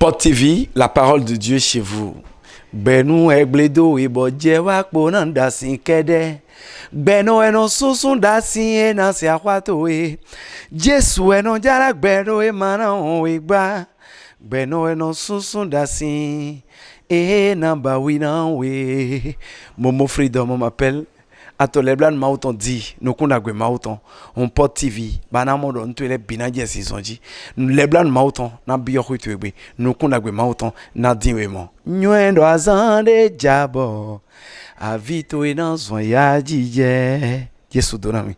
Pod TV, la parole de Dieu chez vous. Benu egledo ibodje wakpo nan dasin kede. Beno eno susun dasin ena se akwato e. Jesu eno jara beno e mana on igba. Beno eno susun dasin ena bawina we. Momo Freedom on m'appelle. Atole blan mauton dit nous qu'on a gwe mauton on Pod TV bana modo ntu le binaje sisonji le blan mauton na biyo kwetwe nous qu'on a gwe mauton na dinwemo nywendo azande jabo avito ina zon ya jije Yesu donami.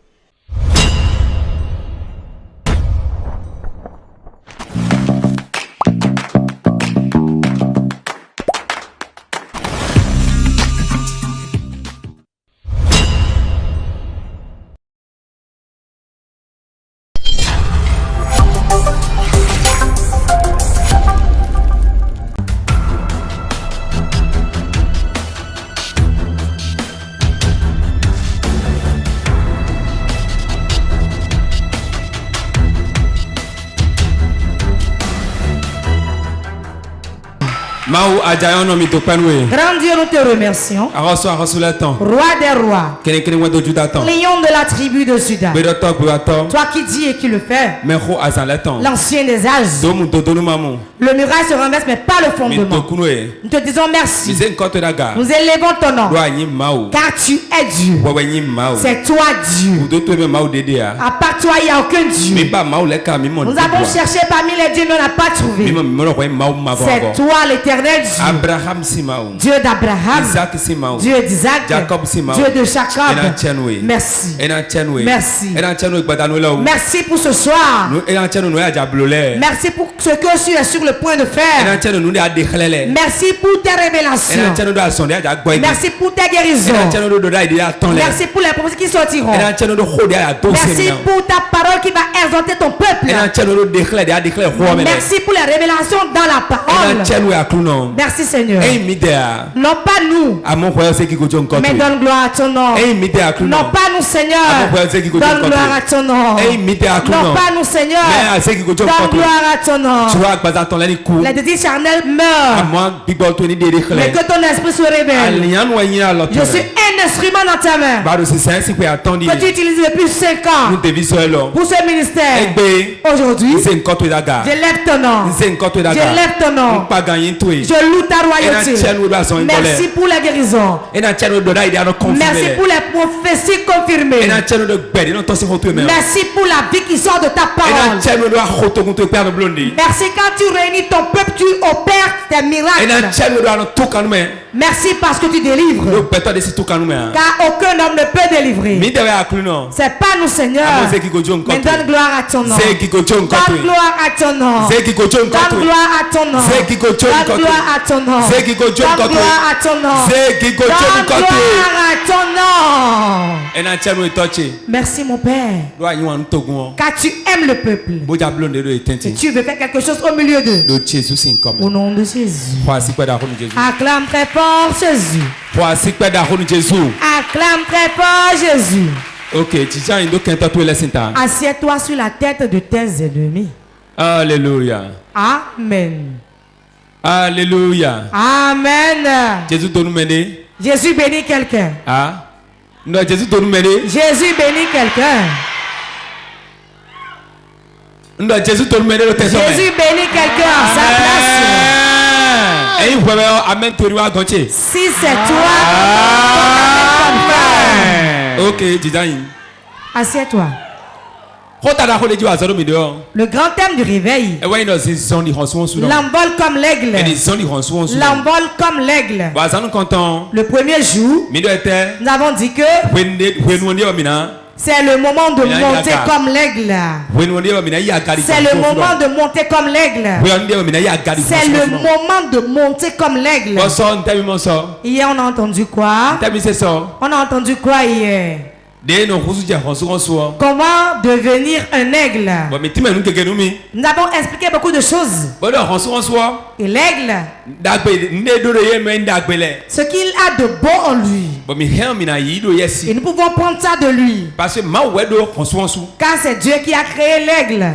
Grand Dieu, nous te remercions. Roi des rois. Lion de la tribu de Juda. Toi qui dis et qui le fais. L'ancien des âges. Le muraille se renverse mais pas le fondement. Nous te disons merci. Nous élevons ton nom. Car tu es Dieu. C'est toi Dieu. À part toi, il n'y a aucun Dieu. Nous avons cherché parmi les dieux, mais on n'a pas trouvé. C'est toi l'éternel Dieu. Dieu d'Abraham, Dieu d'Isaac, Dieu de Jacob. Merci. Merci pour ce soir. Merci pour ce que tu es sur le point de faire. Merci pour tes révélations. Merci pour tes guérisons. Merci pour les prophéties qui sortiront. Merci pour ta parole qui va exalter ton peuple. Merci pour les révélations dans la parole. Merci Seigneur. Non pas nous, mais donne gloire à ton nom. Non pas nous Seigneur, donne gloire à ton nom. Non pas nous Seigneur, donne gloire à ton nom. Les désirs charnels meurent, mais que ton esprit se révèle. Je suis un instrument dans ta main que tu utilises depuis 5 ans pour ce ministère. Aujourd'hui, j'élève ton nom. J'élève ton nom. Je loue ta royauté. Merci pour la guérison. Merci pour les prophéties confirmées. Merci pour la vie qui sort de ta parole. Merci quand tu réunis ton peuple, tu opères tes miracles. Merci parce que tu délivres. Car aucun homme ne peut délivrer. C'est pas nous Seigneur. Mais donne gloire à ton nom. Donne gloire à ton nom. Donne gloire à ton nom. Donne gloire à ton nom. Donne gloire à ton nom. Donne gloire à ton nom. Merci mon Père. Car tu aimes le peuple. Et tu veux faire quelque chose au milieu d'eux. Au nom de Jésus. Acclame très fort Jésus. Acclame très fort Jésus. Ok, assieds-toi sur la tête de tes ennemis. Alléluia. Amen. Alléluia. Amen. Jésus bénit quelqu'un. Non, Jésus bénit quelqu'un. Non, Jésus bénit quelqu'un à sa place. Si c'est toi, ok, assieds-toi. Le grand thème du réveil. L'envol comme l'aigle. L'envol comme l'aigle. Le premier jour, nous avons dit que c'est le moment de monter comme l'aigle. C'est le moment de monter comme l'aigle. C'est le moment de monter comme l'aigle. Hier, on a entendu quoi? On a entendu quoi hier? Comment devenir un aigle? Nous avons expliqué beaucoup de choses. Et l'aigle, ce qu'il a de beau en lui, et nous pouvons prendre ça de lui, car c'est Dieu qui a créé l'aigle.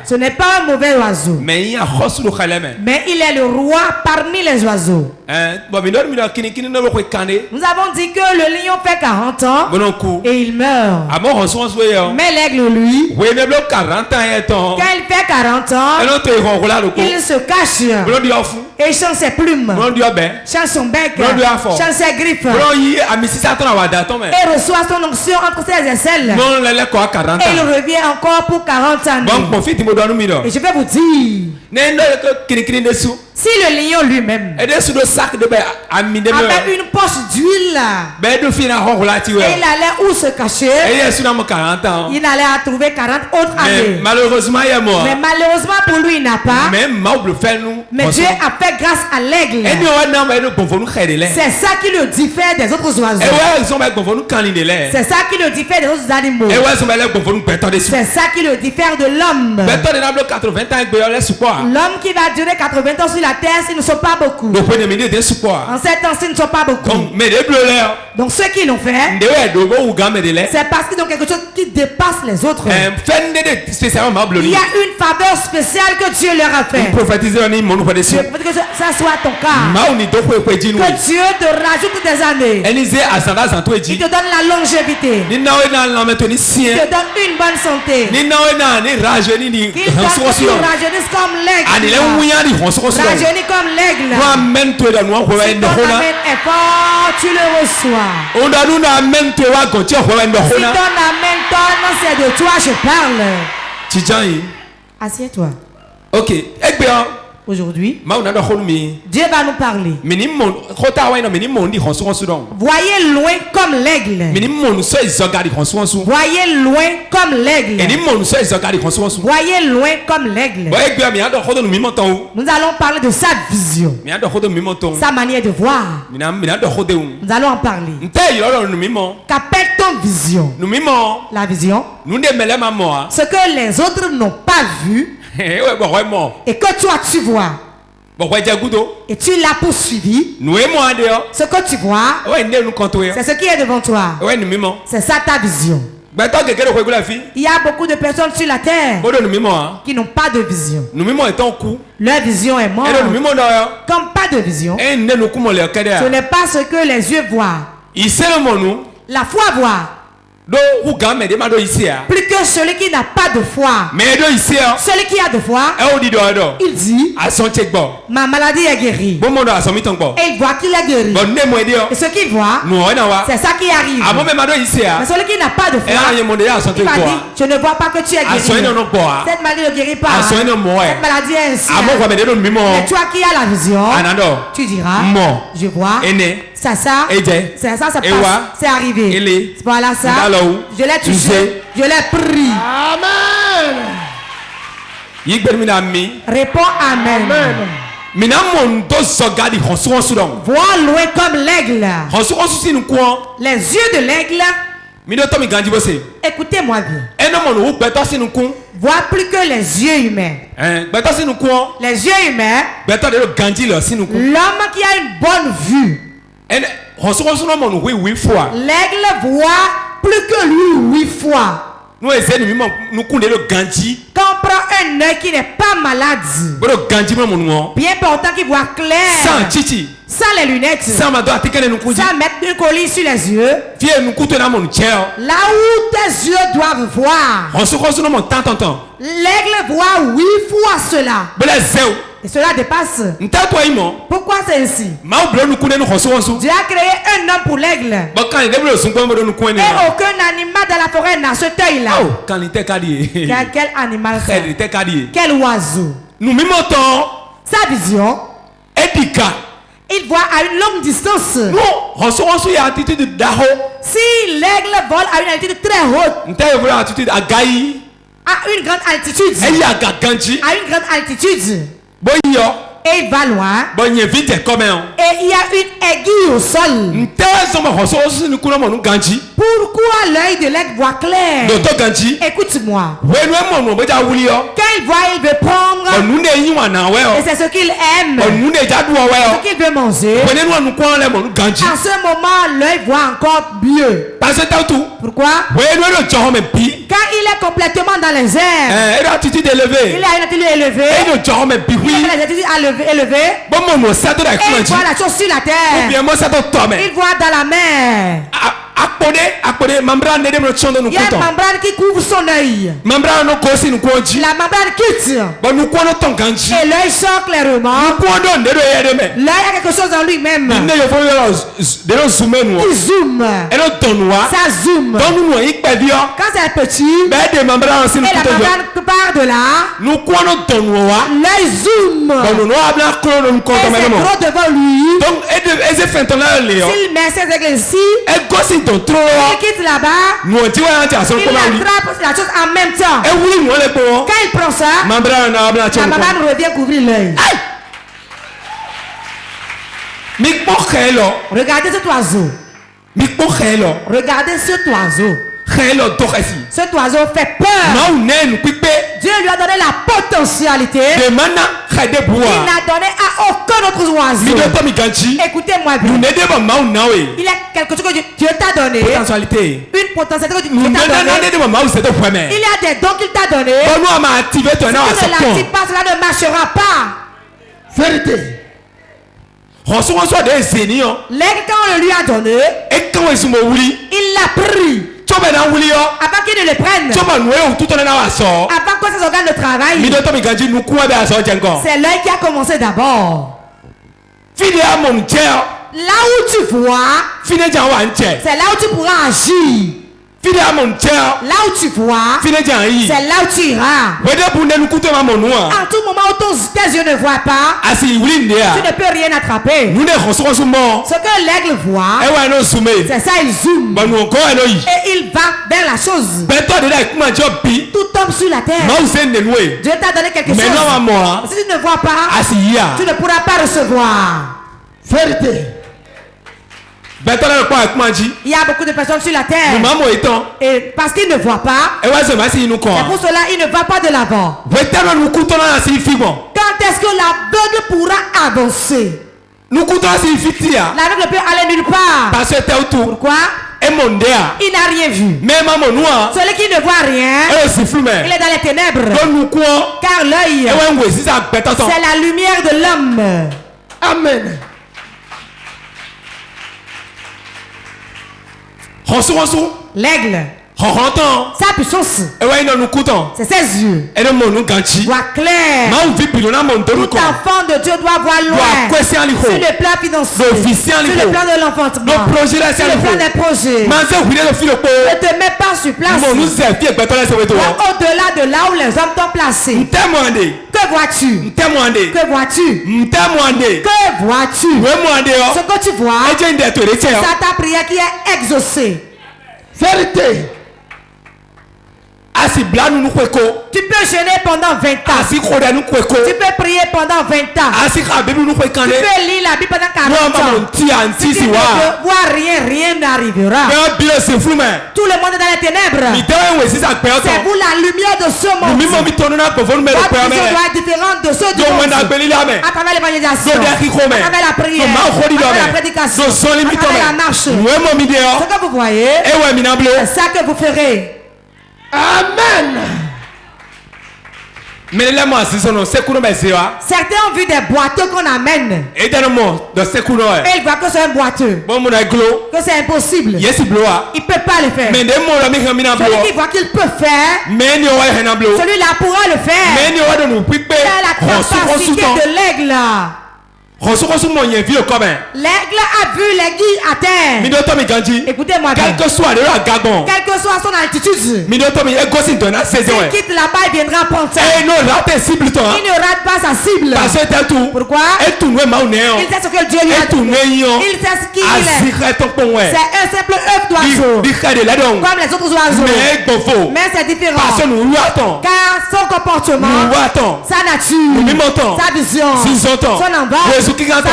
Ce n'est pas un mauvais oiseau, mais il est le roi parmi les oiseaux. Nous avons dit que le lion fait 40 ans et il meurt. Mais l'aigle, lui, quand il fait 40 ans, il se cache et change ses plumes, change son bec, change ses griffes et reçoit son onction entre ses aisselles. Et il revient encore pour 40 années. Et je vais vous dire, si le lion lui-même avait une poche d'huile et il allait où se cacher, il allait trouver 40 autres années. Mais malheureusement pour lui, il n'a pas. Mais Dieu a fait grâce à l'aigle. C'est ça qui le diffère des autres oiseaux. C'est ça qui le diffère des autres animaux. C'est ça qui le diffère de l'homme. L'homme qui va durer 80 ans sur la terre, ils ne sont pas beaucoup. En 7 ans, ils ne sont pas beaucoup. Donc ceux qui l'ont fait, c'est parce qu'ils ont quelque chose qui dépasse les autres. Il y a une faveur spéciale que Dieu leur a fait. Je veux que ça soit ton cas. Que Dieu te rajoute des années. Il te donne la longévité. Il te donne une bonne santé. Qu'il donne que tu rajeunisses comme l'aigle. Rajeunir comme l'aigle. Si ton amen est fort, tu le reçois. Si ton amen tonne, c'est de toi je parle. Assieds-toi. Ok. Aujourd'hui, Dieu va nous parler. Voyez loin comme l'aigle. Voyez loin comme l'aigle. Voyez loin comme l'aigle. Nous allons parler de sa vision, sa manière de voir. Nous allons en parler. Qu'appelle-t-on vision? La vision, ce que les autres n'ont pas vu et que toi tu vois, et tu l'as poursuivi. Ce que tu vois, c'est ce qui est devant toi. C'est ça ta vision. Il y a beaucoup de personnes sur la terre qui n'ont pas de vision. Leur vision est morte. Comme pas de vision, ce n'est pas ce que les yeux voient. La foi voit. Plus que celui qui n'a pas de foi. Celui qui a de foi, il dit, ma maladie est guérie. Et il voit qu'il est guéri. Et ce qu'il voit, c'est ça qui arrive. Mais celui qui n'a pas de foi, il va dire, je ne vois pas que tu es guéri. Cette maladie ne guérit pas. Cette maladie est ainsi. Mais toi qui as la vision, tu diras, je vois. C'est ça, c'est ça, ça passe, c'est arrivé. Voilà ça, je l'ai touché, je l'ai pris. Amen. Réponds Amen. Vois loin comme l'aigle. Les yeux de l'aigle. Écoutez-moi bien. Vois plus que les yeux humains. Les yeux humains. L'homme qui a une bonne vue. L'aigle voit plus que lui 8 fois. Quand on prend un œil qui n'est pas malade, bien portant, qui voit clair, sans les lunettes, sans mettre une colline sur les yeux, là où tes yeux doivent voir, l'aigle voit 8 fois cela. Et cela dépasse. Pourquoi c'est ainsi? Dieu a créé un homme pour l'aigle. Et aucun animal de la forêt n'a ce œil-là. Quel animal c'est? Quel oiseau? Sa vision, il voit à une longue distance. Si l'aigle vole à une altitude très haute, à une grande altitude, Et il va loin. Et il y a une aiguille au sol. Pourquoi l'œil de l'aigle voit clair? Écoute-moi. Quand il voit, il veut prendre. Et c'est ce qu'il aime. Ce qu'il veut manger. En ce moment, l'œil voit encore mieux. Pourquoi? Quand il est complètement dans les airs, il a une attitude élevée. Il a les attitudes élevées. Et il voit la chose sur la terre. Il voit dans la mer. Il y a une membrane qui couvre son œil. La membrane quitte. Et l'œil sort clairement. L'œil a quelque chose en lui-même. Il zoome. Ça zoome. Quand c'est petit, et la membrane part de là, l'œil zoome. Et c'est gros devant lui. S'il met ses aigles ici, il quitte là-bas, il attrape la chose en même temps. Quand il prend ça, la membrane revient couvrir l'œil. Regardez cet oiseau. Regardez cet oiseau. Cet oiseau fait peur. Dieu lui a donné la potentialité. Il n'a donné à aucun autre oiseau. Écoutez-moi bien. Il y a quelque chose que Dieu t'a donné. Une potentialité que Dieu t'a donné. Il y a des dons qu'il t'a donné. Si tu ne l'actives pas, cela ne marchera pas. Vérité. L'aigle, quand on le lui a donné, il l'a pris. Avant qu'il ne le prenne, avant que ses organes ne travaillent, c'est l'œil qui a commencé d'abord. Là où tu vois, c'est là où tu pourras agir. Là où tu vois, c'est là où tu iras. En tout moment où tes yeux ne voient pas, tu ne peux rien attraper. Ce que l'aigle voit, c'est ça, il zoome. Et il va vers la chose. Tout tombe sur la terre. Dieu t'a donné quelque chose. Si tu ne vois pas, tu ne pourras pas recevoir. Vérité. Il y a beaucoup de personnes sur la terre. Et parce qu'ils ne voient pas, c'est pour cela qu'ils ne vont pas de l'avant. Quand est-ce que l'aveugle pourra avancer? L'aveugle ne peut aller nulle part. Pourquoi? Il n'a rien vu. Celui qui ne voit rien, il est dans les ténèbres. Car l'œil, c'est la lumière de l'homme. Amen. L'aigle, sa puissance, c'est ses yeux. Voit clair. Tout enfant de Dieu doit voir loin. Sur le plan financier, sur le plan de l'enfantement, sur le plan des projets. Ne te mets pas sur place. Au-delà de là où les hommes t'ont placé. Que vois-tu? Que vois-tu? Que vois-tu? Ce que tu vois, c'est ta prière qui est exaucée. Vérité. Tu peux jeûner pendant 20 ans. Tu peux prier pendant 20 ans. Tu peux lire la Bible pendant 40 ans. Si tu ne vois rien n'arrivera. Tout le monde est dans les ténèbres. C'est vous la lumière de ce monde. Votre vision doit être différente de ceux du monde. À travers l'évangélisation, à travers la prière, à travers la prédication, à travers la marche. Ce que vous voyez, c'est ça que vous ferez. Amen. Certains ont vu des boiteux qu'on amène. Et ils voient que c'est un boiteux. Que c'est impossible. Il ne peut pas le faire. Celui qui voit qu'il peut faire, celui-là pourra le faire. C'est la capacité de l'aigle. L'aigle a vu l'aiguille à terre. Écoutez-moi bien. Quel que soit son altitude. S'il quitte là-bas, il viendra prendre ça. Il ne rate pas sa cible. Pourquoi? Il sait ce que Dieu lui a donné. Il sait ce qu'il est. C'est un simple œuf d'oiseau. Comme les autres oiseaux. Mais c'est différent. Car son comportement, sa nature, sa vision, son embâche, sa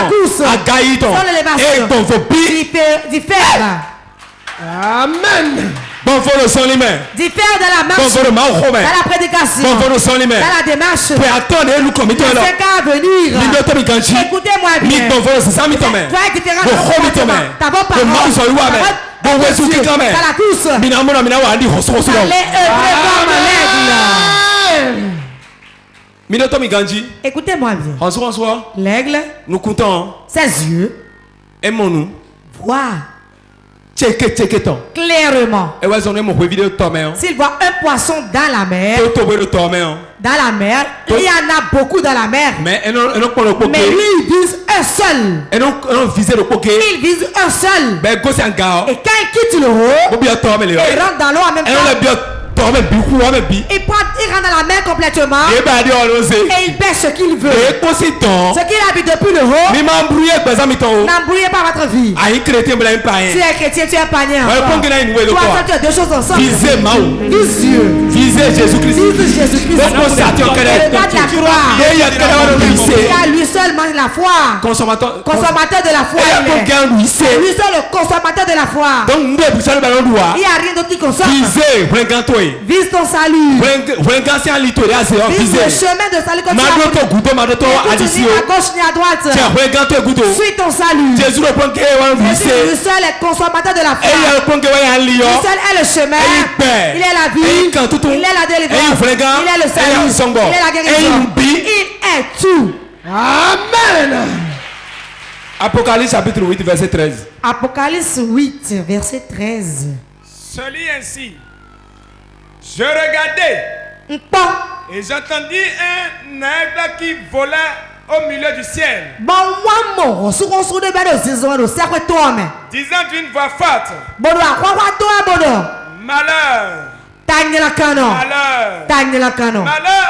course, son élévation diffère. Amen. Diffère de la marche, dans la prédication, dans la démarche, dans ce cas à venir. Écoutez-moi bien. Toi es différent de ta bonne parole, dans la course. Allez œuvrer comme l'aigle. Écoutez-moi bien. L'aigle, ses yeux, voient clairement. S'il voit un poisson dans la mer, il y en a beaucoup dans la mer. Mais lui, il vise un seul. Il vise un seul. Et quand il quitte le haut, il rentre dans l'eau en même temps. Il rentre dans la mer complètement. Et il pêche ce qu'il veut. Ce qu'il a vu depuis le haut. N'embrouillez pas votre vie. Si tu es chrétien, tu es païen. Toi, tu as deux choses ensemble. Vise Dieu. Vise Jésus-Christ. Regarde la croix. Car lui seul mange la foi. Consommateur de la foi. Lui seul le consommateur de la foi. Il n'y a rien d'autre qui consomme. Vise ton salut. Vise le chemin de salut comme tu as ni à gauche ni à droite. Suis ton salut. Jésus le seul est consommateur de la foi. Lui seul est le chemin. Il est la vie. Il est la délivrance. Il est le salut. Il est la guérison. Il est tout. Amen. Apocalypse chapitre 8 verset 13. Apocalypse 8 verset 13. Se lit ainsi. Je regardais et j'entendis un aigle qui volait au milieu du ciel, disant d'une voix forte: malheur, malheur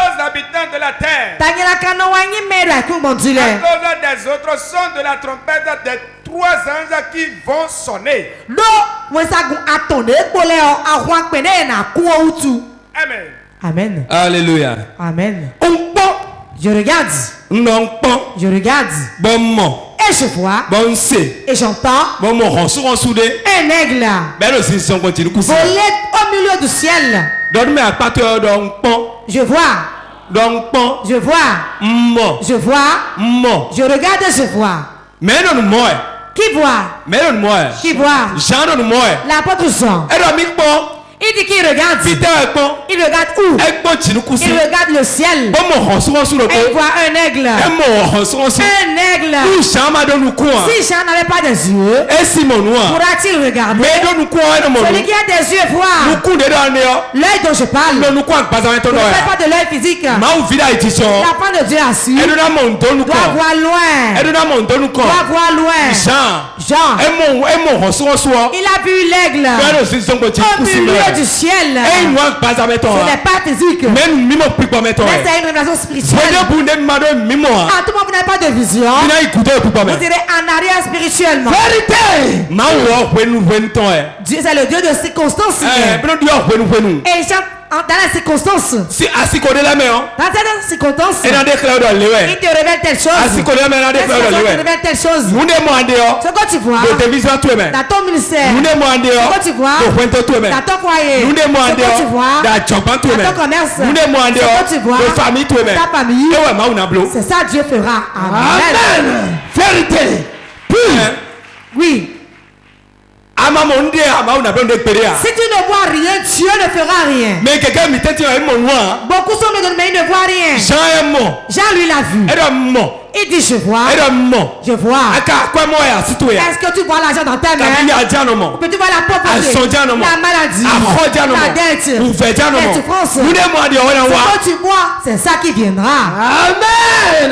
aux habitants de la terre, à cause des autres sons de la trompette des trois anges qui vont sonner. Amen. Amen. Alléluia. Amen. Je regarde. Je regarde. Et je vois. Et j'entends. Un aigle voler au milieu du ciel. Je vois. Je vois. Je vois. Je regarde et je vois. Qui voit? Qui voit? L'apôtre Jean. Il dit qu'il regarde. Il regarde où? Il regarde le ciel. Et il voit un aigle. Un aigle. Si Jean n'avait pas des yeux, pourra-t-il regarder? Celui qui a des yeux voit. L'œil dont je parle. Ne parle pas de l'œil physique. La fin de Dieu a su. Doit voir loin. Doit voir loin. Jean. Il a vu l'aigle au milieu du ciel. Ce n'est pas physique. Mais c'est une révélation spirituelle. À tout moment, vous n'avez pas de vision. Vous direz en arrière spirituellement. Dieu, c'est le Dieu de circonstances. Et il chante dans la circonstance. Dans cette circonstance, il te révèle telle chose. Il te révèle telle chose. Ce que tu vois dans ton ministère, ce que tu vois dans ton foyer, ce que tu vois dans ton commerce, ce que tu vois dans ta famille, c'est ça Dieu fera. Amen. Vérité. Oui. Si tu ne vois rien, Dieu ne fera rien. Beaucoup sont mais il ne voit rien. Jean lui l'a vu. Il dit je vois. Je vois. Est-ce que tu vois l'argent dans ta main? Que tu vois la pauvreté, la maladie, la dette, les souffrances? Ce que tu vois, c'est ça qui viendra. Amen.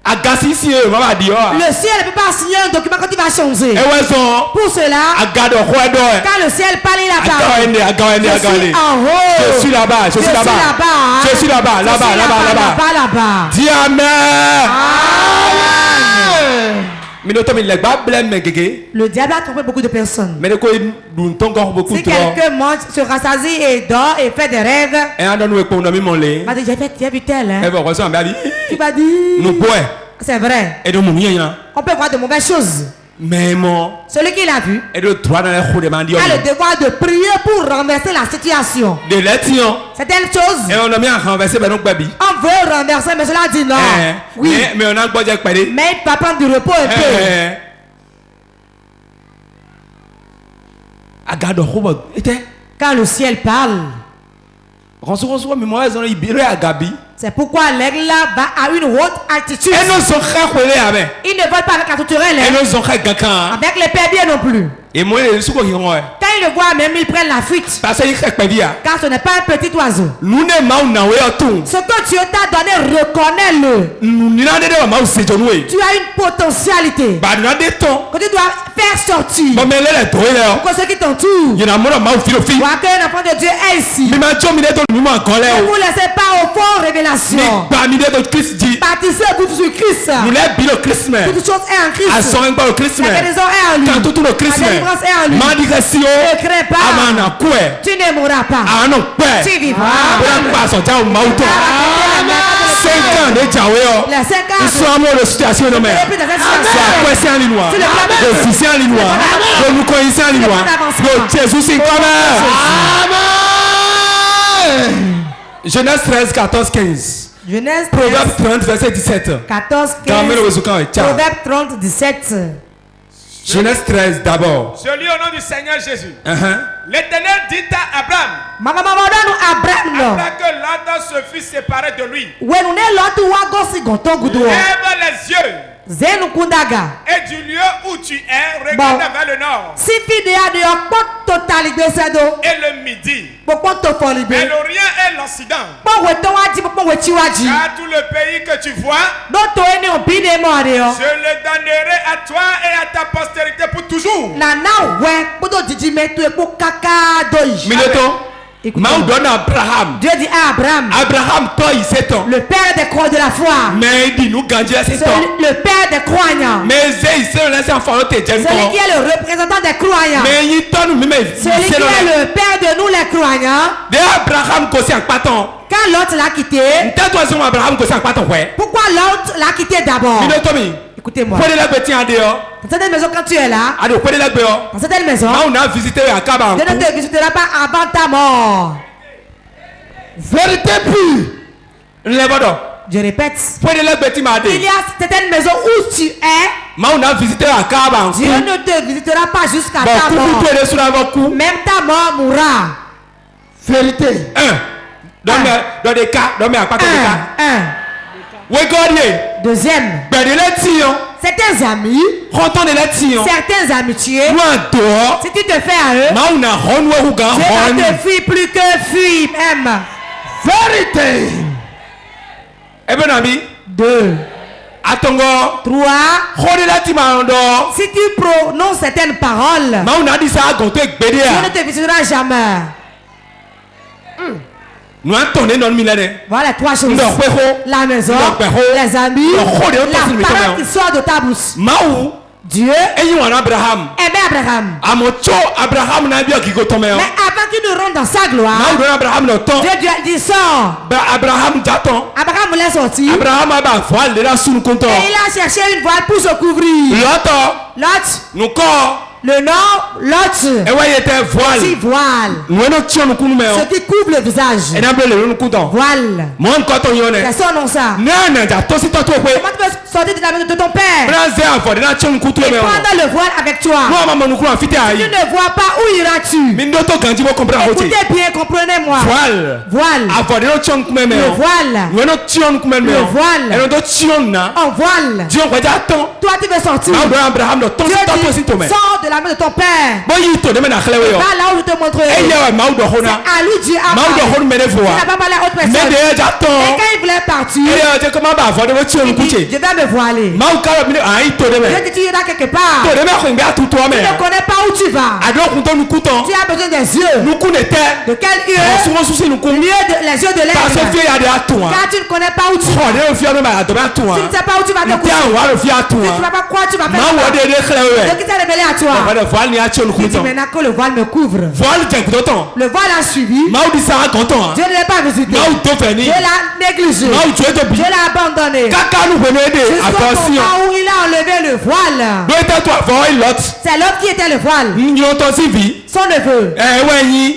Le ciel ne peut pas signer un document quand il va changer. Pour cela, quand le ciel parle, il a parlé. Je suis en haut. Je suis là-bas. Je suis là-bas. Je suis là-bas. Là-bas. Dis Amen. Le diable a trompé beaucoup de personnes. Si quelqu'un mange, se rassasie et dort et fait des rêves, j'ai vu tel. Hein? Tu vas dire. C'est vrai. On peut voir de mauvaises choses. Celui qui l'a vu a le devoir de prier pour renverser la situation. C'est telle chose. On veut renverser, mais cela dit non. Oui. Mais il va prendre du repos un peu. Quand le ciel parle, c'est pourquoi l'aigle va à une haute altitude. Ils ne volent pas avec la tourterelle. Avec les perbiers non plus. Quand ils le voient même, ils prennent la fuite. Car ce n'est pas un petit oiseau. Ce que Dieu t'a donné, reconnais-le. Tu as une potentialité que tu dois faire sortir. Pour que ceux qui t'entourent voient qu'un enfant de Dieu est ici. Ne vous laissez pas au fond révélation. Baptisez-vous sur Christ. Toute chose est en Christ. La guérison est en lui. La délivrance est en lui. Ne crains pas. Tu ne mourras pas. Tu vivras. 5 ans de Jaweo. Ils sont amoureux de situation de mer. C'est un linois. Le fils en linois. Le nous connaissons en linois. Le Jésus c'est comme Amen. Genèse 13, 14, 15. Genèse 13, Proverbe 30, verset 17. 14, 15. Proverbe 30, 17. Genèse 13 d'abord. Je lis au nom du Seigneur Jésus. L'Éternel dit à Abraham. Après que l'Adam se fut séparé de lui. Lève les yeux. Et du lieu où tu es, regarde vers le nord. Et le midi. Et l'Orient et l'Occident. Car tout le pays que tu vois, je le donnerai à toi et à ta postérité pour toujours. Abraham. Dieu dit à Abraham. Abraham, toi, il sait ton. Le père des croix de la foi. Mais il dit nous gagner c'est ton. Le père des croyants. Mais il se laisse en faire tes celui qui est le représentant des croyants. Mais il donne lui-même. Celui qui est le père de nous les croyants. De Abraham qu'on en paton. Quand l'autre l'a quitté. Pourquoi l'autre l'a quitté d'abord? Écoutez-moi. Dans cette maison, quand tu es là, dans cette maison, Dieu ne te visitera pas avant ta mort. Vérité pure. Je répète. Il y a certaines maisons où tu es. Dieu ne te visitera pas jusqu'à ta mort. Même ta mort mourra. Vérité. Dans des cas, deuxième. Certains amis, certaines amitiés, si tu te fais à eux, Dieu ne te fuit plus que fuit même. Vérité. 2. 3. Si tu prononces certaines paroles, Dieu ne te visitera jamais. Voilà 3 choses. La maison, les amis, la parole qui sort de ta bouche. Dieu aimait Abraham. Mais avant qu'il ne rentre dans sa gloire, Dieu lui a dit sors. Abraham voulait sortir. Et il a cherché une voile pour se couvrir. L'autre. Le nord, l'autre. Petit voile. Ce qui couvre le visage. Voile. C'est son nom ça. Comment tu peux sortir de la maison de ton père et prendre le voile avec toi? Si tu ne vois pas, où iras-tu? Écoutez bien, comprenez-moi. Voile. Le voile. En voile. Toi tu veux sortir. Dieu dit, sors de la main de ton père. Va là où je te montrerai. C'est à lui Dieu a parlé. Il n'a pas parlé à autre personne. Et quand il voulait partir, je vais me voiler. Je te dis, il y en a quelque part. Tu ne connais pas où tu vas. Tu as besoin des yeux. De quel yeux? Les yeux de l'air. Car tu ne connais pas où tu vas. Tu ne sais pas où tu vas te coucher. Tu ne sais pas quoi tu vas faire. Donc il t'a révélé à toi. Il dit maintenant que le voile me couvre. Le voile a suivi. Dieu ne l'a pas visité. Dieu l'a négligé. Dieu l'a abandonné. Jusqu'au moment où il a enlevé le voile. C'est l'autre qui était le voile. Son neveu.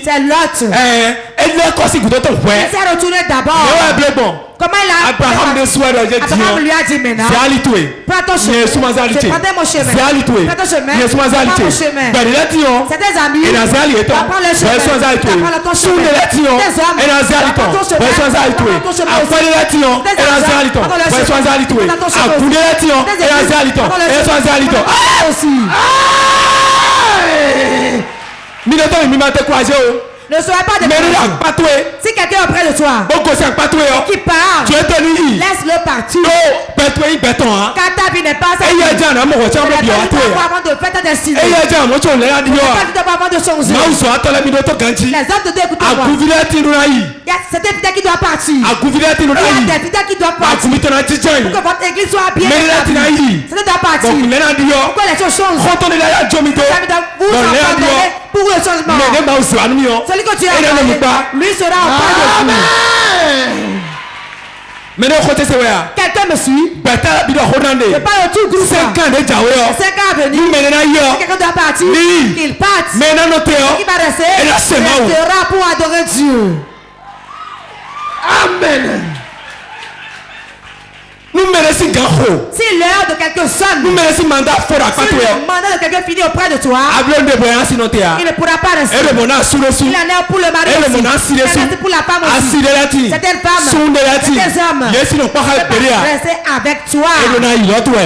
C'est l'autre. Il s'est retourné d'abord. Comment il a Abraham lui a dit maintenant, prends ton chemin. Je prendrai mon chemin. Prends ton chemin. Prends mon chemin. C'est tes amis. Prends le chemin. Prends ton chemin. Tes hommes. Prends ton chemin. Prends ton chemin aussi. Ne sois pas découragé. Si quelqu'un est auprès de toi qui part, laisse-le partir. Car ta vie n'est pas ça. Tu n'as pas avant de faire ta destinée. Tu n'as pas avant de changer. Les hommes de Dieu écoutent moi. C'est un fidèle qui doit partir. Il y a des fidèles qui doivent partir. Pour que votre église soit bien établie. Ça doit partir. Pour que les choses changent. Vous en parlez pour le changement. Celui que tu as parlé, lui sera en paix de vous. Quelqu'un me suit. Je parle de tout groupe. 5 ans à venir. Quelqu'un doit partir. Qu'il parte. Qui va rester. Il restera pour adorer Dieu. Amen. Si l'heure de quelqu'un sonne, si le mandat de quelqu'un finit auprès de toi, il ne pourra pas rester. Il en est pour le mari aussi. Il en est pour la femme aussi. Certaines femmes, certains hommes ne peuvent pas rester avec toi.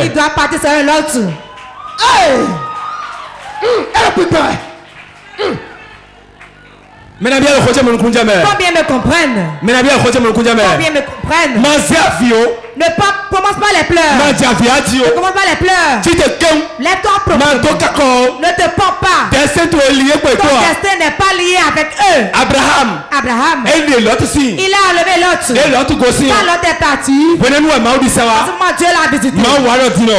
Il doit partir sur l'autre. Combien me comprennent? Combien me comprennent? Ne commence pas les pleurs. Ne commence pas les pleurs. Lève-toi propre. Ne te porte pas. Ton destin n'est pas lié avec eux. Abraham. Il a enlevé l'autre. Quand l'autre est parti, Dieu l'a visité.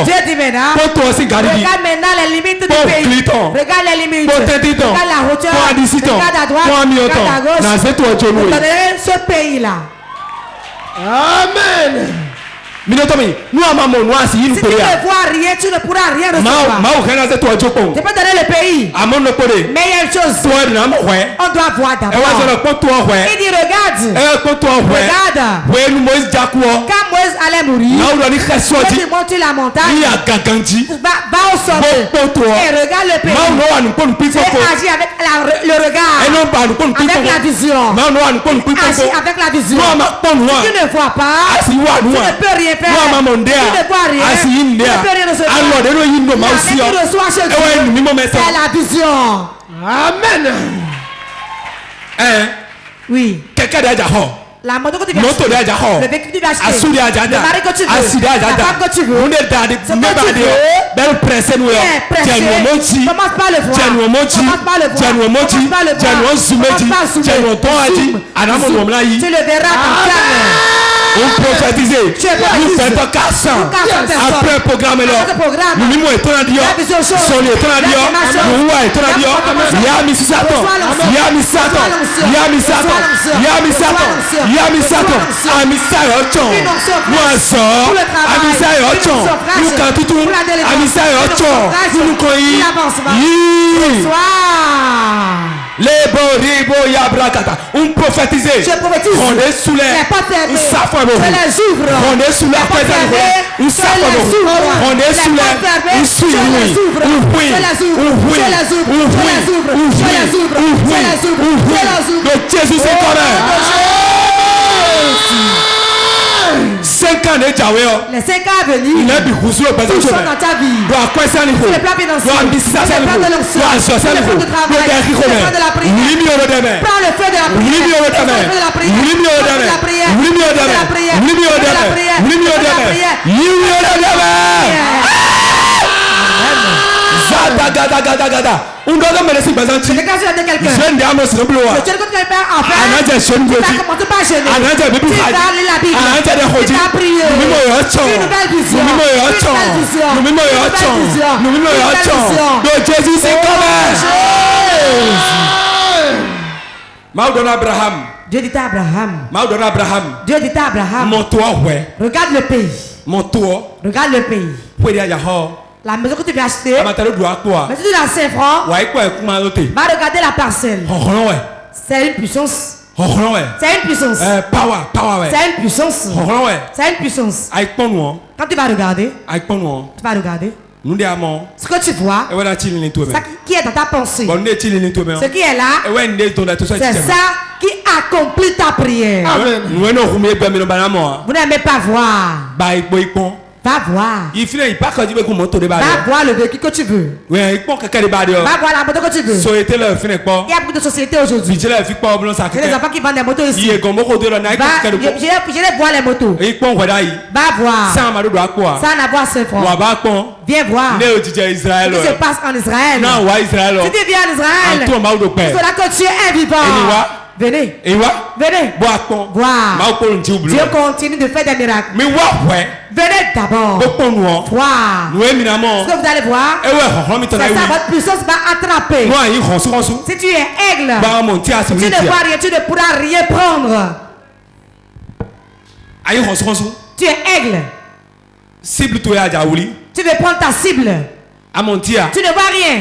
Dieu dit maintenant, regarde maintenant les limites du pays. Regarde les limites. Regarde la hauteur. Regarde à droite. Regarde à gauche. Je donnerai ce pays-là. Amen. Si tu ne vois rien, tu ne pourras rien recevoir. Je peux donner le pays. Mais il y a une chose. On doit voir d'abord. Il dit regarde. Quand Moïse allait mourir, il monte la montagne. Va au sommet. Et regarde le pays. C'est agir avec le regard. Avec la vision. Agir avec la vision. Tu ne vois pas. Tu ne peux rien faire. Tu ne vois rien. Tu ne peux rien recevoir. Tu reçois chez Dieu. C'est la vision. Amen. Oui. La moto que tu vas acheter, le véhicule que tu vas acheter, le mari que tu veux, la femme que tu veux, ce que tu veux, commence par le voir, commence par le voir, tu le verras dans ta main. On prophétise. Nous faisons 400. Après le programme, nous sommes étonnés. Son étonnés. Nous sommes étonnés. Yami Satan. Yami Satan. Yami Satan. Yami Satan. Yami Satan. Amisa Yochon. Nous assorts. Amisa Yochon. Nous cantons. Amisa Yochon. Nous croyons. Les boribo yabrakata. On prophétise. On est sous les. On s'affronte. On est sous la tête. On s'affronte. On est sous les. On suit. Donc Jésus c'est correct. 5 ans Les 5 ans à venir, tout change dans ta vie. Sur le plan financier, sur le plan de l'onction, sur le plan de travail, sur le plan de la prière. Prends le feu de la prière. Prends le feu de la prière. Prends le feu de la prière. Prends le feu de la prière. Prends le feu de la prière. Prends le feu de la prière. On doit me laisser quelqu'un. Je vais quelqu'un. Je viens de me Je tiens compte quelqu'un en fait. Tu vas commencer par gêner. Tu vas lire la Bible. Tu vas prier. Une nouvelle vision. Une nouvelle vision. Une nouvelle vision. Donc Jésus c'est comme Abraham. Dieu dit à Abraham. Dieu dit à Abraham. Mon toit ouais. Regarde le pays. Mon toit. Regarde le pays. La maison que tu viens acheter, mais si tu as 5 francs, va regarder la parcelle. C'est une puissance. C'est une puissance. C'est une puissance. C'est une puissance. Quand tu vas regarder, ce que tu vois, ça qui est dans ta pensée, ce qui est là, c'est ça qui accomplit ta prière. Vous n'aimez pas voir. Va voir. Va voir le véhicule que tu veux. Va voir la moto que tu veux. Il y a beaucoup de sociétés aujourd'hui. Il y a des enfants qui vendent des motos ici. Je vais voir les motos. Va voir. Sans avoir 5 francs. Viens voir. Ce qui se passe en Israël. Si tu viens en Israël, il faudra que tu es un vivant. Venez. Venez. Voir. Dieu continue de faire des miracles. Venez d'abord. Voir. Ce que vous allez voir, c'est ça, votre puissance va attraper. Si tu es aigle, tu ne vois rien, tu ne pourras rien prendre. Tu es aigle. Tu veux prendre ta cible. Tu ne vois rien.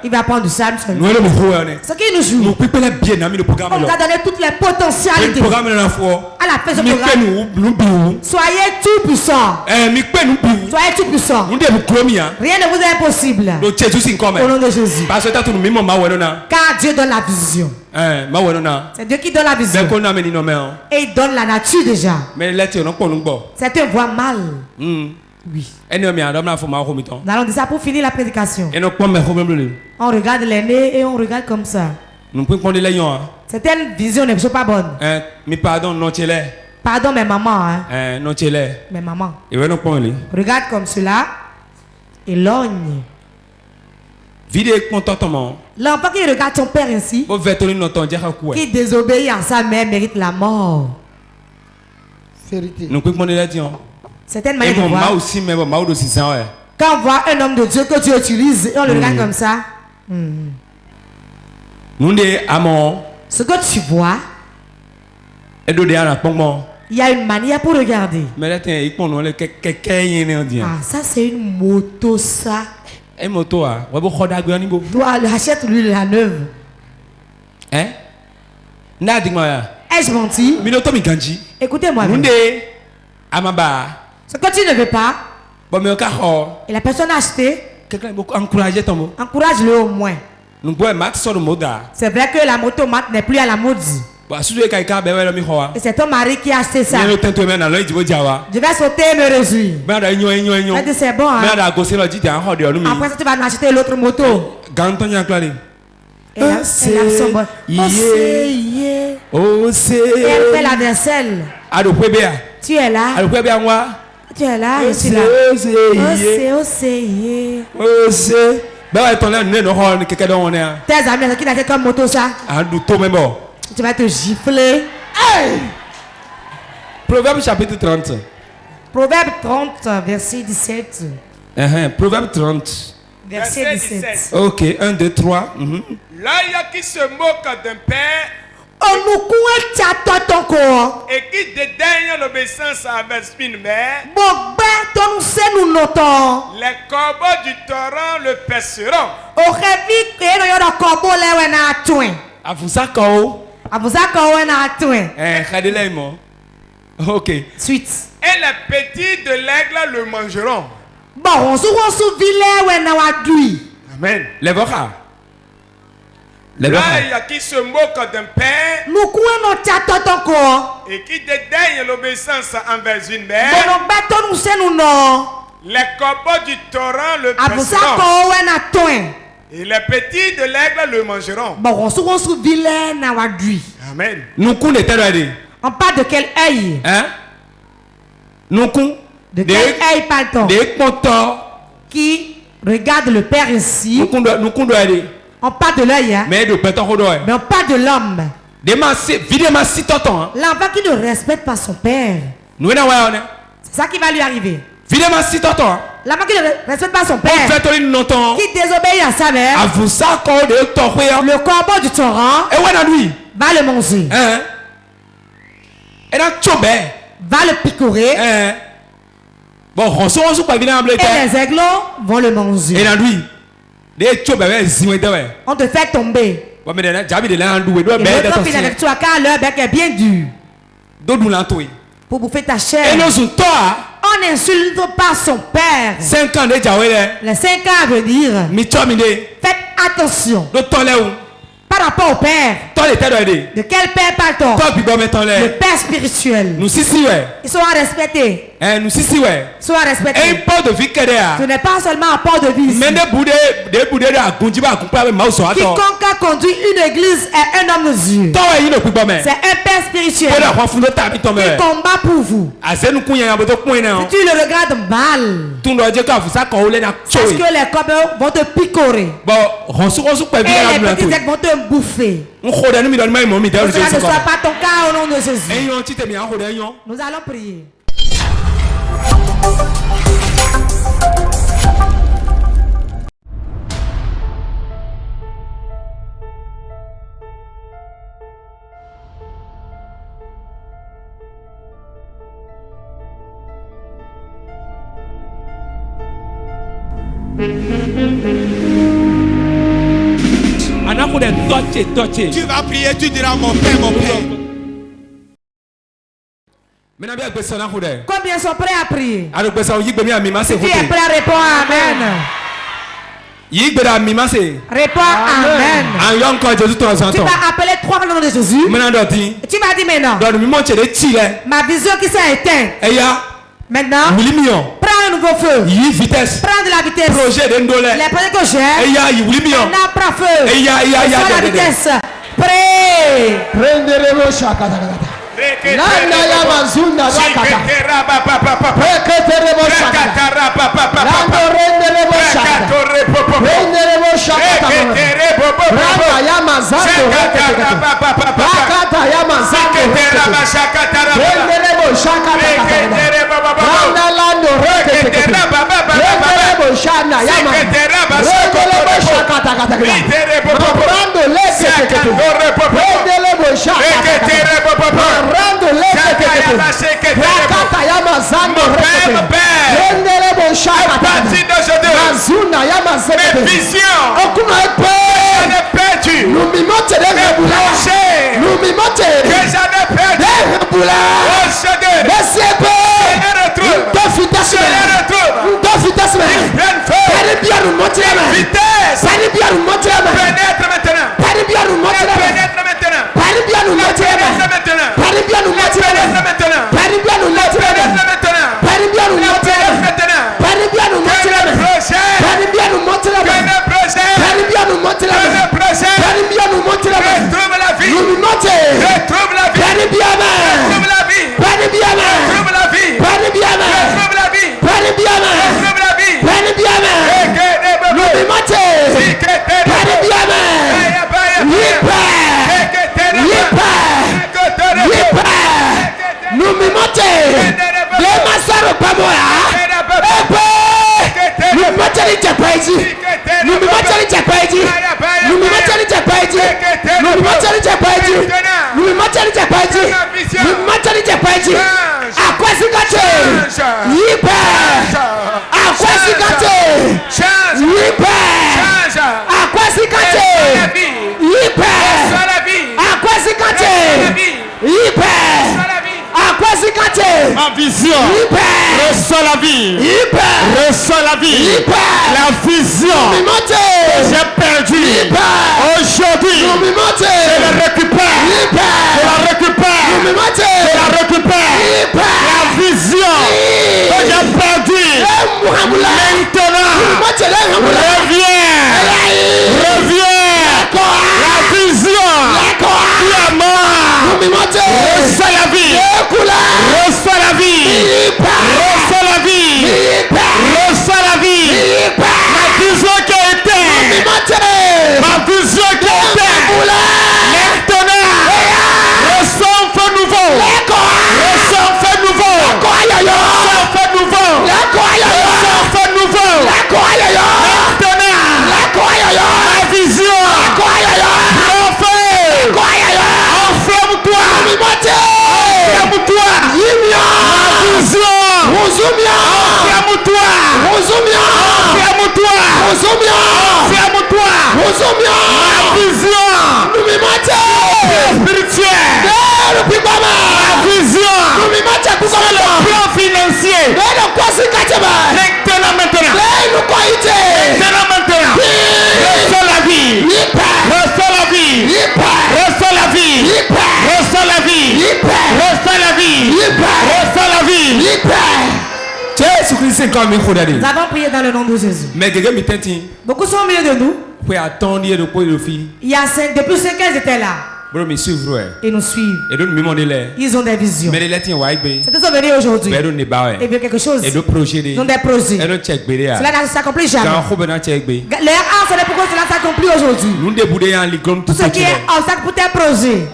Il va prendre du sable. Ce qui nous joue. On nous a donné toutes les potentialités. À la fin de ce programme. Soyez tout puissants. Soyez tout puissants. Rien ne vous est impossible. Au nom de Jésus. Car Dieu donne la vision. C'est Dieu qui donne la vision. Et il donne la nature déjà. Certains voient mal. Oui. Nous allons dire ça pour finir la prédication. On regarde les nez et on regarde comme ça. Certaines visions ne sont pas bonnes. Pardon mes mamans. Mes mamans. Regarde comme cela. Et lorgne. L'enfant qui regarde son père ainsi, qui désobéit à sa mère, mérite la mort. Vérité. Certaines manières de voir. Quand on voit un homme de Dieu que Dieu utilise et on le regarde comme ça. Ce que tu vois, il y a une manière pour regarder. Ah, ça c'est une moto ça. Achète-lui la neuve. Ai-je menti? Écoutez-moi. Ce que tu ne veux pas, et la personne a acheté, encourage-le au moins. C'est vrai que la moto mat n'est plus à la mode. Et c'est ton mari qui a acheté ça. Je vais sauter et me réjouir. C'est bon. Hein? Après ça, tu vas acheter l'autre moto. Et elle fait la vaisselle. Tu es là. Tu es là, je suis là. Tes amis, qui n'a fait comme moto ça? Tu vas te gifler. Hey! Proverbe chapitre 30. Proverbe 30, verset 17. Proverbe 30. Verset 17. Ok, 1, 2, 3. L'œil qui se moque d'un père et qui dédaigne l'obéissance avec une mère, les corbeaux du torrent le perceront. Ok. Suite. Et les petits de l'aigle le mangeront. Amen. L'œil qui se moque d'un père Et qui dédaigne l'obéissance envers une mère. Les corbeaux du torrent le presseront. Et les petits de l'aigle le mangeront. Amen. On parle de quel œil? Hein? De quel œil parle-t-on? Qui regarde le Père ici. On parle de l'œil, hein? Mais on parle de l'homme. L'enfant qui ne respecte pas son père. C'est ça qui va lui arriver. L'enfant qui ne respecte pas son père, qui désobéit à sa mère, le corbeau du torrent va le manger, va le picorer, et les aigles vont le manger. On te fait tomber. Et l'autre finit avec toi car leur bec est bien dur pour bouffer ta chair. On n'insulte pas son père. 5 ans Les 5 ans à venir, faites attention par rapport au père. De quel père parle-t-on? Le père spirituel. Ils sont à respecter. Ils sont à respecter. Ce n'est pas seulement un port de vie. Quiconque a conduit une église est un homme de Dieu. C'est un père spirituel qui combat pour vous. Si tu le regardes mal, parce que les corbeaux vont te picorer et les petits aigles vont te bouffer. Que cela ne soit pas ton cas au nom de Jésus. Nous allons prier. Tu vas prier, tu diras mon père, mon père. Combien sont prêts à prier? Si tu es prêt à répondre Amen. Réponds Amen. Tu vas appeler 3 noms de Jésus. Tu vas dire maintenant. Ma vision qui s'est éteinte. Maintenant, prends un nouveau feu. Prends de la vitesse. Les projets que j'ai. Maintenant, prends feu. Prends la vitesse. Prêt. Landa ya mazunda rakata. Reketerebo shakata. Lando renderebo shakata. Renderebo shakata. Randa ya mazando rekete. Rakata ya mazando rekete. Renderebo shakata. Randa lando rekete. Renderebo shana ya mazando. Renderebo shakata. Rando lekete. Renderebo shakata. Rando lekete. Rakata ya mazando rekete. Renderebo shakata. Mazuna ya mazando. Mes visions. Okuna epe. Nous mimote de rebula. Nous mimote. Que j'avais perdu. De rebula. Laissez peu. Vitesse. Bien nous montrer. Vitesse. Bien nous montrer. Pénètre maintenant. Bien nous montrer. Pénètre maintenant. Bien nous montrer. Maintenant. Bien nous montrer. Maintenant. Bien nous montrer. Maintenant. Bien nous montrer. Maintenant. Bien nous montrer. Bien nous montrer. Bien nous montrer. Bien nous montrer. Retrouve la vie. Nous montrer. Retrouve la vie. Bien Retrouve la vie. Bien Retrouve la vie. bien Retrouve la vie. bien Retrouve la vie. bien nous montrer. Nous me montez. Les massacres pas moi. Nous me montez les japaïdi. Nous me montez les japaïdi. Nous me montez les japaïdi. Nous me montez les japaïdi. Nous me montez les japaïdi. Nous me montez les japaïdi. À quoi c'est gâté? Hyper. À quoi c'est gâté? Hyper. À quoi c'est gâté? Hyper. À quoi c'est gâté? Hyper. À quoi c'est gâté? Ma vision. Hyper. Reçois la vie. Hyper. Reçois la vie. Hyper. La vision. Nous me montez. J'ai perdu. Hyper. Aujourd'hui. Nous me montez. Je la récupère. Hyper. Je la récupère. Nous me montez. Je la Reçois la vie. Reçois la vie. Reçois la vie. Reçois la vie. Ma vision qui a été. Ma vision qui a été. Maintenant. Reçois un feu nouveau. Reçois un feu nouveau. Reçois un feu nouveau. Reçois un feu nouveau. Maintenant. Ma vision. Enflamme-toi. Enflamme-toi. Enflamme-toi. Enflamme-toi. Enflamme-toi. Ma vision spirituelle. Ma vision sur le plan financier. Maintenant. Reçois la vie. Reçois la vie. Reçois la vie. Reçois la vie. Reçois la vie. Reçois la vie. Nous avons prié dans le nom de Jésus. Beaucoup sont au milieu de nous. Il y a depuis 5 ans ils étaient là. Ils nous suivent. Ils ont des visions. C'était sont venus aujourd'hui. Et bien quelque chose. Ils ont des projets. Cela ne s'accomplit jamais. Leur art, c'est pourquoi cela s'accomplit aujourd'hui. Tout ce qui est obstacle pour tes projets.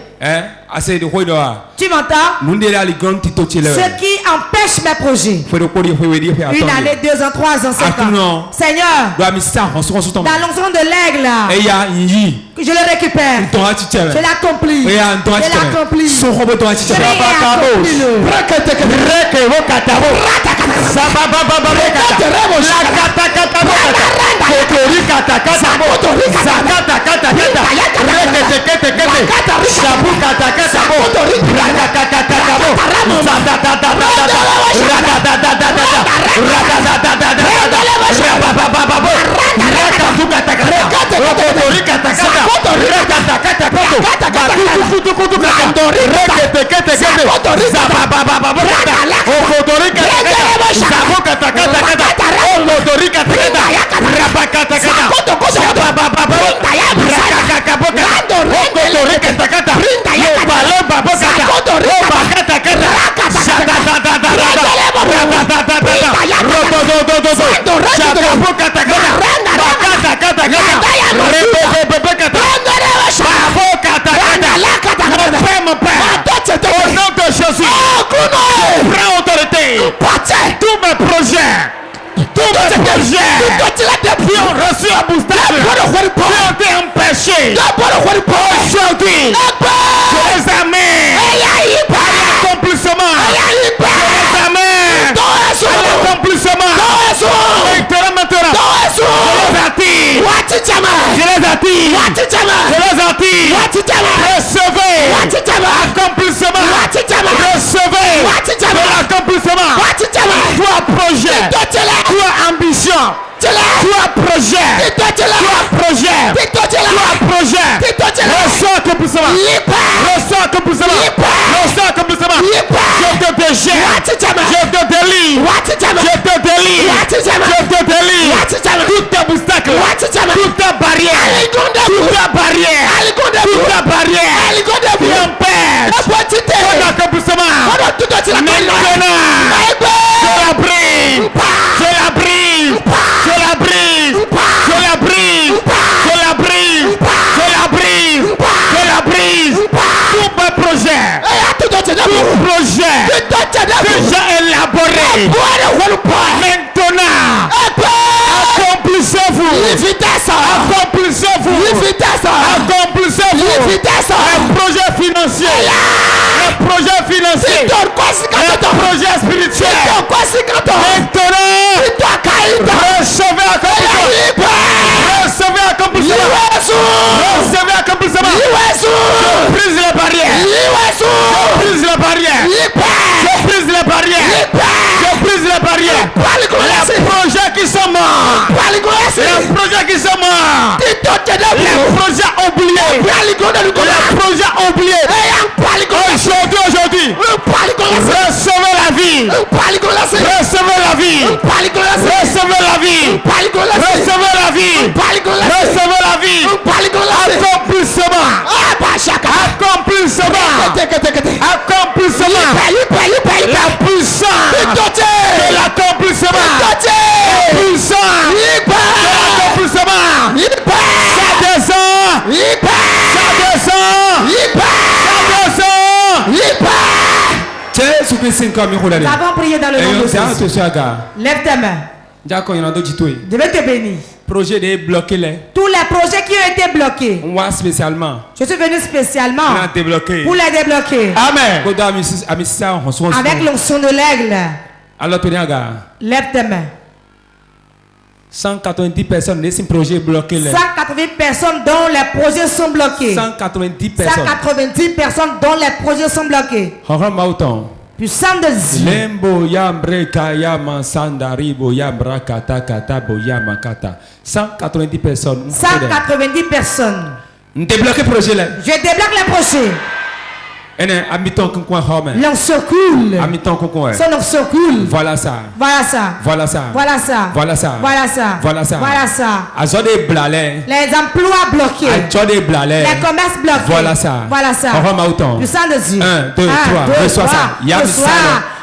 Tu m'entends? Ce qui empêche mes projets. 1 année, 2 ans, 3 ans, 5 ans. Seigneur, dans l'onction de l'aigle, je le récupère. Je l'accomplis. Je l'accomplis. Je prends autorité. Tous mes projets qui ont reçu obstacle, qui ont été empêchés, aujourd'hui, je les amène à l'accomplissement. Je les amène à l'accomplissement. Maintenant, je les attire. Recevez accomplissement. Recevez l'accomplissement. Toi projet, toi ambition, toi projet, reçois accomplissement. Reçois accomplissement. Je te déchire. Je te délivre. Tout obstacle, toute barrière qui empêche ton accomplissement. Maintenant, je la brise. Tout mon projet que j'ai élaboré. Maintenant, accomplissez-vous. Un projet financier. Un projet spirituel. Maintenant, recevez accomplissement. Je brise les barrières. Les projets qui sont morts. Les projets oubliés. Aujourd'hui. Recevez la vie. Accomplissement. avons prié dans le nom de Jésus. Lève tes mains. Je vais te bénir. Projet de bloquer les. Tous les projets qui ont été bloqués. Moi spécialement. Je suis venu spécialement pour les débloquer. Amen. Avec l'onction de l'aigle. Alors, lève tes mains. 190 personnes, les projets bloqués. 180 personnes dont les projets sont bloqués. 190 personnes. 190 personnes dont les projets sont bloqués. Puissant de Dieu. Lembo yambreka yamasandaribo yambrakata kata boyamakata. 190 personnes. 190 personnes. Je débloque projet là. Je débloque les projets. L'onction coule. Son onction coule. Voilà ça. Voilà ça. Voilà ça. Voilà ça. Voilà ça. Voilà ça. Voilà ça. Voilà ça. Les emplois bloqués. Les commerces bloqués. Voilà ça. Voilà ça. Puissant de Dieu. 1, 2, 3. Reçois ça.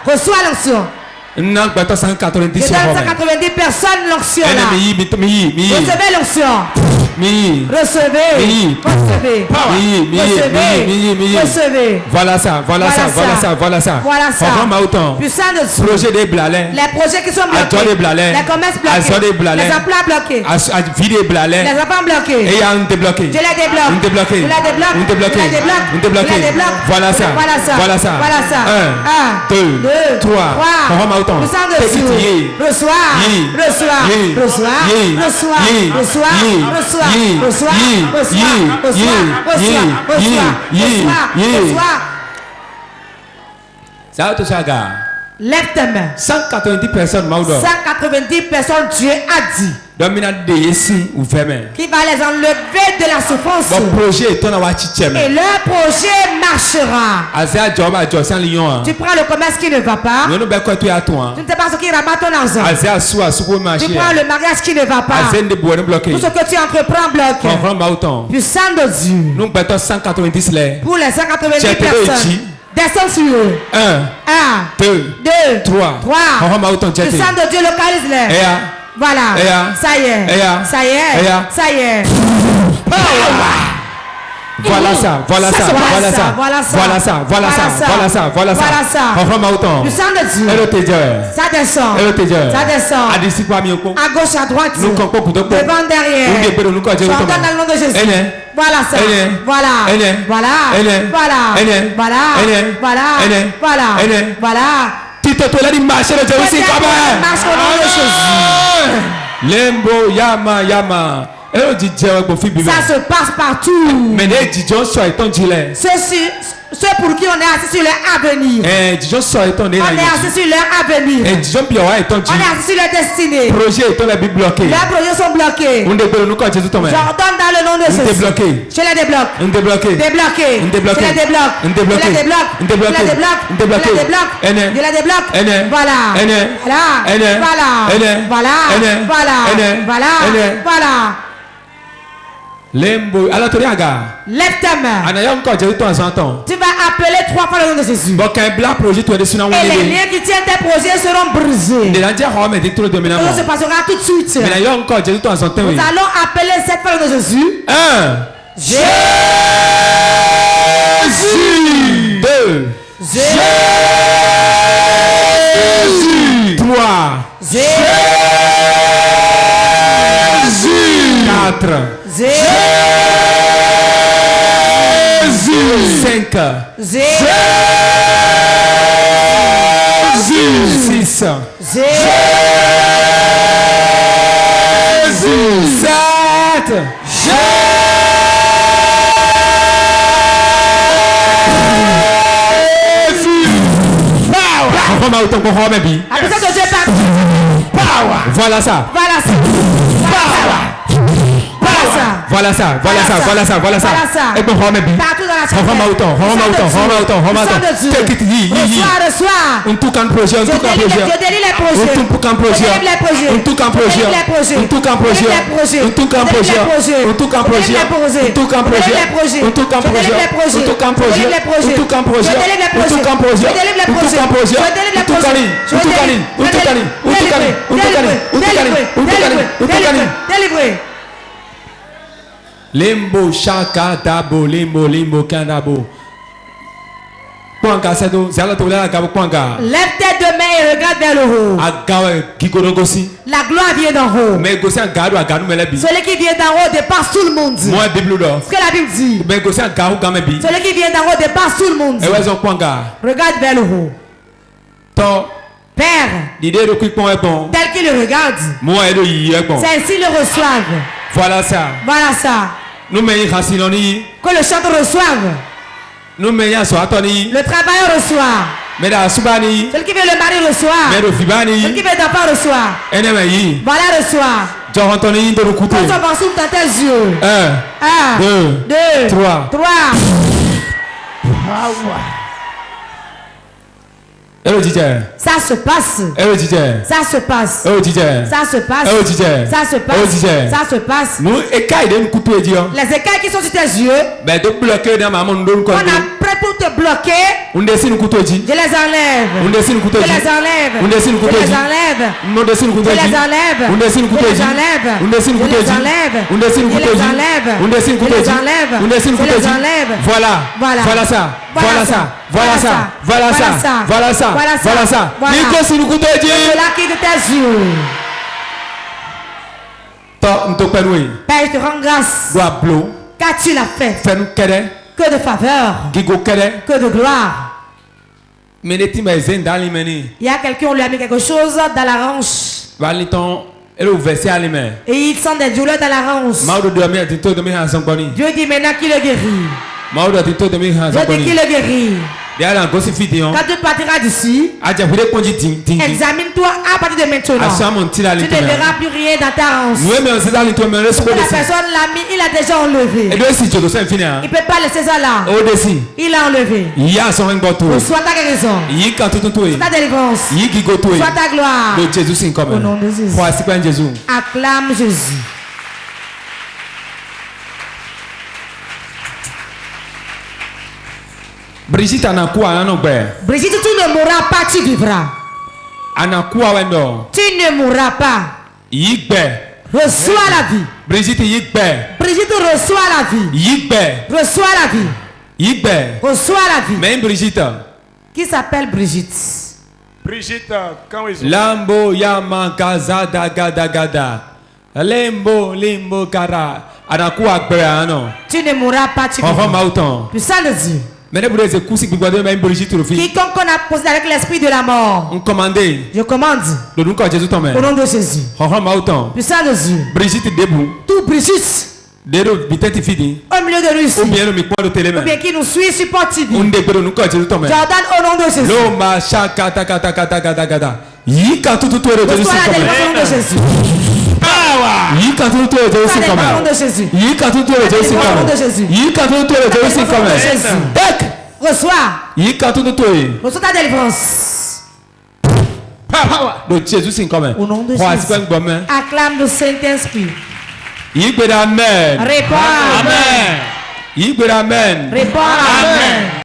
Reçois l'onction. Je donne 190 personnes l'onction là. Recevez l'onction. Recevez. Recevez. Voilà ça. Voilà ça. Voilà ça. Voilà ça. Voilà ça. Puissant de Dieu. Projet des blalets. Les projets qui sont bloqués. Les commerces bloqués. Les emplois bloqués. Les enfants bloqués. Et il y a un débloqué. Je les débloque. Un débloqué. Je les débloque. Un débloqué. Je les débloque. Un débloqué. Je les débloque. Voilà ça. Voilà ça. Voilà ça. Voilà ça. 1, 2, 3. Puissant de Dieu. Reçois. Reçois. Reçois. Reçois. Reçois. Reçois. Lève tes mains. 190 personnes. 190 personnes, Dieu a dit. Qui va les enlever de la souffrance. Et leur projet marchera. Tu prends le commerce qui ne va pas. Tu ne sais pas ce qui rabat ton argent. Tu prends le mariage qui ne va pas. Tout ce que tu entreprends bloqué. Puissant de Dieu. Pour les 190 personnes. Descends sur eux. 1, 2, 3. Puissant de Dieu, localise-les. Voilà. Ça y est. Ça y est. Ça y est. Voilà ça, voilà ça, voilà ça, voilà ça, voilà ça, voilà ça, voilà ça, voilà ça. Puissant de Dieu. Ça descend. Ça descend. À gauche, à droite. Devant, derrière. Je ordonne dans le nom de Jésus. Voilà ça. Voilà. Voilà. Voilà. Voilà. Voilà. Voilà. Voilà. Marche au nom de Jésus. Lembo yama yama. Ça se passe partout. Ceux pour qui on est assis sur leur avenir. On est assis sur leur avenir. On est assis sur leur destinée. Leurs projets sont bloqués. J'ordonne dans le nom de Jésus. Je les débloque. Débloqué. Je les débloque. Je les débloque. Je les débloque. Je les débloque. Je les débloque. Voilà. Voilà. Voilà. Voilà. Voilà. Lembo, alors tu regardes. Lève ta main. Tu vas appeler 3 fois le nom de Jésus. Et les liens qui tiennent tes projets seront brisés. Tout se passera tout de suite. Nous allons appeler 7 fois le nom de Jésus. 1. Jésus. 2. Jésus. 3. Jésus. 4. Jésus. 5. Jésus. 6. Jésus. 7. Jésus. Voilà ça. Voilà ça. Voilà ça, voilà ça, voilà ça, voilà ça. Et bon, partout dans la chambre. Reçois. Un tout camp projet, un tout camp projet. Je délie les projets. Un tout camp projet. Un tout camp projet. Un tout camp projet. Un tout camp projet. Un tout camp projet. Un tout camp projet. Un tout camp projet. Un tout camp projet. Un tout camp projet. Un tout camp projet. Un tout camp projet. Un tout cali. Un tout cali. Un tout cali. Un tout cali. Un tout cali. Un tout cali. Un tout cali. Un tout cali. Délivré. Limbo shaka dabo limbo limbo kanabo. Lève tes deux mains et regarde vers le haut. La gloire vient d'en haut. Celui qui vient d'en haut dépasse tout le monde. Ce que la Bible dit. Celui qui vient d'en haut dépasse tout le monde. Regarde vers le haut. Père, tel qu'il le regarde, c'est ainsi le reçoivent. Voilà ça. Voilà ça. Que le chanteur reçoive. Le travailleur reçoit. Celui qui veut le mari reçoit. Celui qui veut d'enfant reçoit. Voilà reçoit. Quand on va sous tes yeux. 1, 2, 3. Ça se passe. Ça se passe. Ça se passe. Ça se passe. Ça se passe. Les écailles qui sont sur tes yeux. On a prêt pour te bloquer. Je les enlève. Je les enlève. Je les enlève. Je les enlève. Je les enlève. Je les enlève. Je les enlève. Je les enlève. Voilà ça. Voilà ça. Voilà ça. Voilà ça. Voilà ça. Voilà ça. Nico si nous coûtons Dieu. Cela qui de tes yeux. Père, je te rends grâce. Car tu l'as fait. Que de faveur. Que de gloire. Il y a quelqu'un qui lui a mis quelque chose dans la hanche. Et il sent des douleurs dans la hanche. Dieu dit maintenant qu'il le guérit. Dieu dit qu'il le guérit. Quand tu partiras d'ici, examine-toi à partir de maintenant. Tu ne verras plus rien dans ta hanche. La personne l'a mis, il a déjà enlevé. Il ne peut pas laisser ça là. Il a enlevé. Reçois ta guérison. Ta délivrance. Reçois ta gloire. Au nom de Jésus. Acclame Jésus. Brigitte, tu ne mourras pas, tu vivras. Tu ne mourras pas. Reçois la vie. Brigitte reçoit la vie. Reçois la vie. Reçois la vie. Mais Brigitte. Qui s'appelle Brigitte? Brigitte, quand ils ont. Lambo yama gaza daga dagada. Limbo kara. Tu ne mourras pas, tu vivras. Puissant de Dieu. Quiconque on a posé avec l'esprit de la mort, je commande au nom de Jésus. Puissant de Dieu. Tout Brigitte au milieu de lui ici, ou bien qui nous suit sur Port TV, j'ordonne au nom de Jésus. Reçois la délivrance au nom de Jésus. Reçois ta délivrance. Au nom de Jésus. Acclame le Saint-Esprit. Réponds. Réponds. Amen. Réponds. Amen.